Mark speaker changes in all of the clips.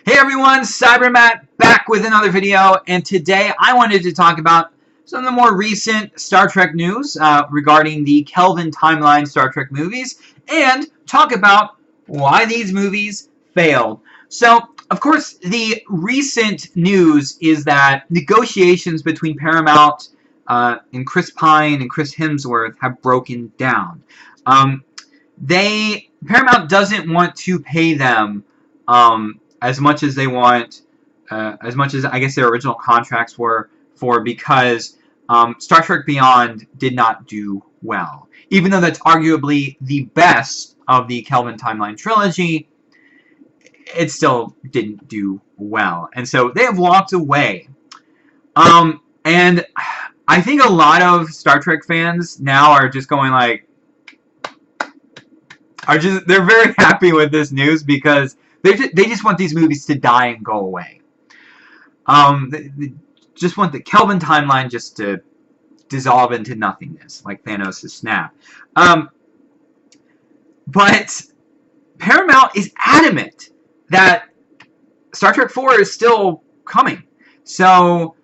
Speaker 1: Hey everyone, CyberMatt back with another video, and today I wanted to talk about some of the more recent Star Trek news regarding the Kelvin timeline Star Trek movies, and talk about why these movies failed. So, of course, the recent news is that negotiations between Paramount and Chris Pine and Chris Hemsworth have broken down. Paramount doesn't want to pay them as much as they want, as much as I guess their original contracts were for, because Star Trek Beyond did not do well. Even though that's arguably the best of the Kelvin timeline trilogy, it still didn't do well. And so they have walked away. And I think a lot of Star Trek fans now are just going like, they're very happy with this news because they just want these movies to die and go away. They just want the Kelvin timeline just to dissolve into nothingness, like Thanos' snap. But Paramount is adamant that Star Trek 4 is still coming. So,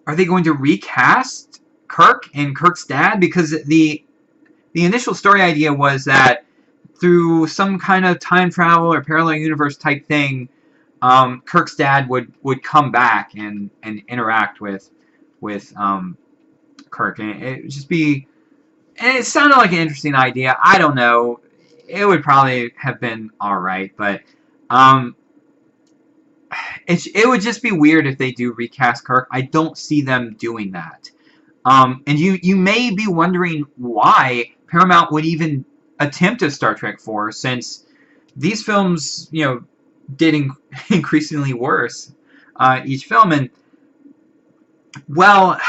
Speaker 1: are they going to recast Kirk and Kirk's dad? Because the initial story idea was that through some kind of time travel or parallel universe type thing, Kirk's dad would come back and interact with Kirk, and it would just be, and it sounded like an interesting idea. I don't know, it would probably have been alright, but it would just be weird if they do recast Kirk. I don't see them doing that. And you may be wondering why Paramount would even attempt a Star Trek 4, since these films, you know, did increasingly worse each film. And, well,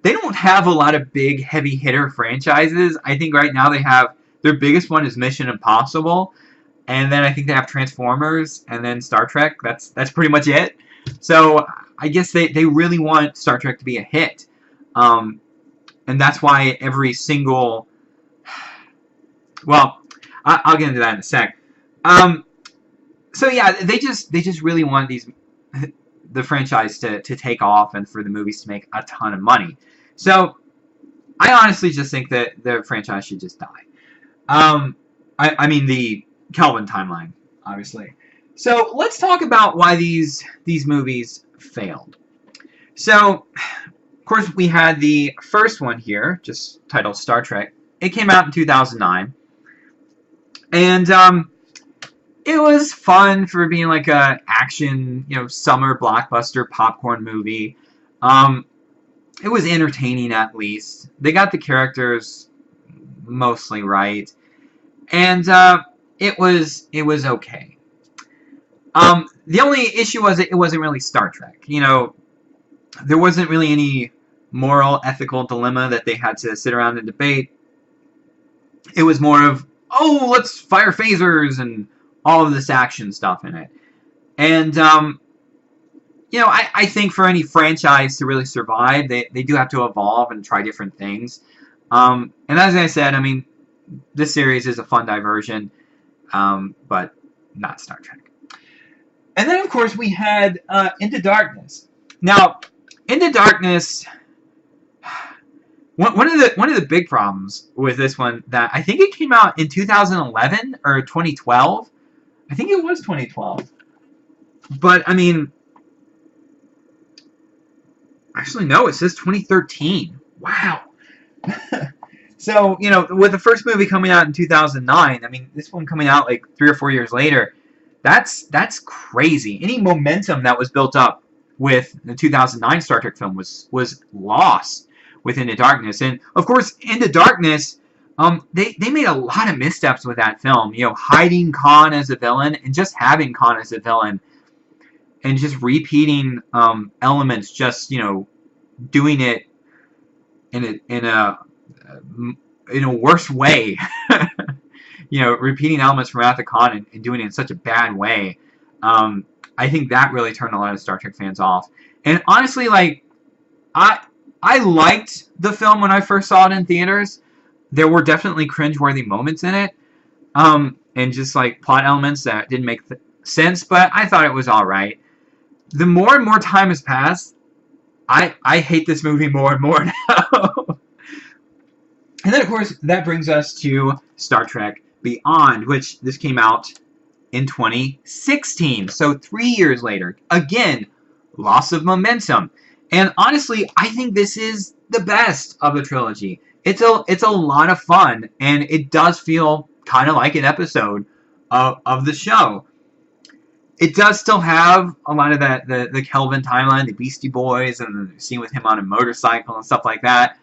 Speaker 1: they don't have a lot of big heavy hitter franchises. I think right now they have, their biggest one is Mission Impossible, and then I think they have Transformers, and then Star Trek. That's pretty much it. So I guess they really want Star Trek to be a hit, and that's why every single, well, I'll get into that in a sec. So yeah, they just really want the franchise to take off and for the movies to make a ton of money. So I honestly just think that the franchise should just die. I mean the Kelvin timeline, obviously. So let's talk about why these movies failed. So, of course, we had the first one here, just titled Star Trek. It came out in 2009. And it was fun for being like a action, you know, summer blockbuster popcorn movie. It was entertaining, at least. They got the characters mostly right, and it was okay. The only issue was it wasn't really Star Trek. You know, there wasn't really any moral, ethical dilemma that they had to sit around and debate. It was more of, oh, let's fire phasers and all of this action stuff in it. And, you know, I think for any franchise to really survive, they do have to evolve and try different things. And as I said, I mean, this series is a fun diversion, but not Star Trek. And then, of course, we had Into Darkness. Now, Into Darkness, one of the big problems with this one, that I think it came out in 2011 or 2012. I think it was 2012. But, I mean, actually, no, it says 2013. Wow. So, you know, with the first movie coming out in 2009, I mean, this one coming out like 3 or 4 years later, that's crazy. Any momentum that was built up with the 2009 Star Trek film was lost with Into Darkness. And, of course, Into Darkness, they made a lot of missteps with that film. You know, hiding Khan as a villain and just having Khan as a villain and just repeating elements, just, you know, doing it in a worse way. You know, repeating elements from Wrath of Khan and doing it in such a bad way. I think that really turned a lot of Star Trek fans off. And honestly, like, I liked the film when I first saw it in theaters. There were definitely cringeworthy moments in it, and just like plot elements that didn't make since, but I thought it was alright. The more and more time has passed, I hate this movie more and more now. And then, of course, that brings us to Star Trek Beyond, which this came out in 2016. So 3 years later. Again, loss of momentum. And honestly, I think this is the best of the trilogy. It's a lot of fun, and it does feel kind of like an episode of the show. It does still have a lot of the Kelvin timeline, the Beastie Boys, and the scene with him on a motorcycle and stuff like that.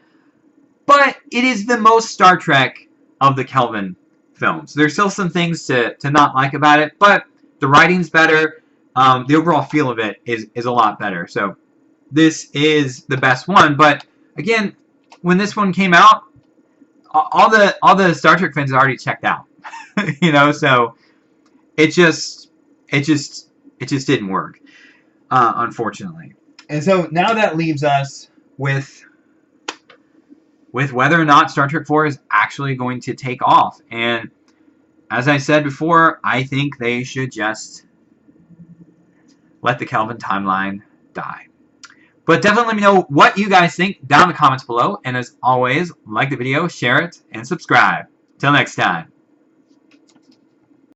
Speaker 1: But it is the most Star Trek of the Kelvin films. There's still some things to not like about it, but the writing's better. The overall feel of it is a lot better. So this is the best one. But again, when this one came out, all the Star Trek fans had already checked out. You know, so it just didn't work, unfortunately. And so now that leaves us with whether or not Star Trek 4 is actually going to take off. And as I said before, I think they should just let the Kelvin timeline die. But definitely let me know what you guys think down in the comments below. And as always, like the video, share it, and subscribe. Till next time.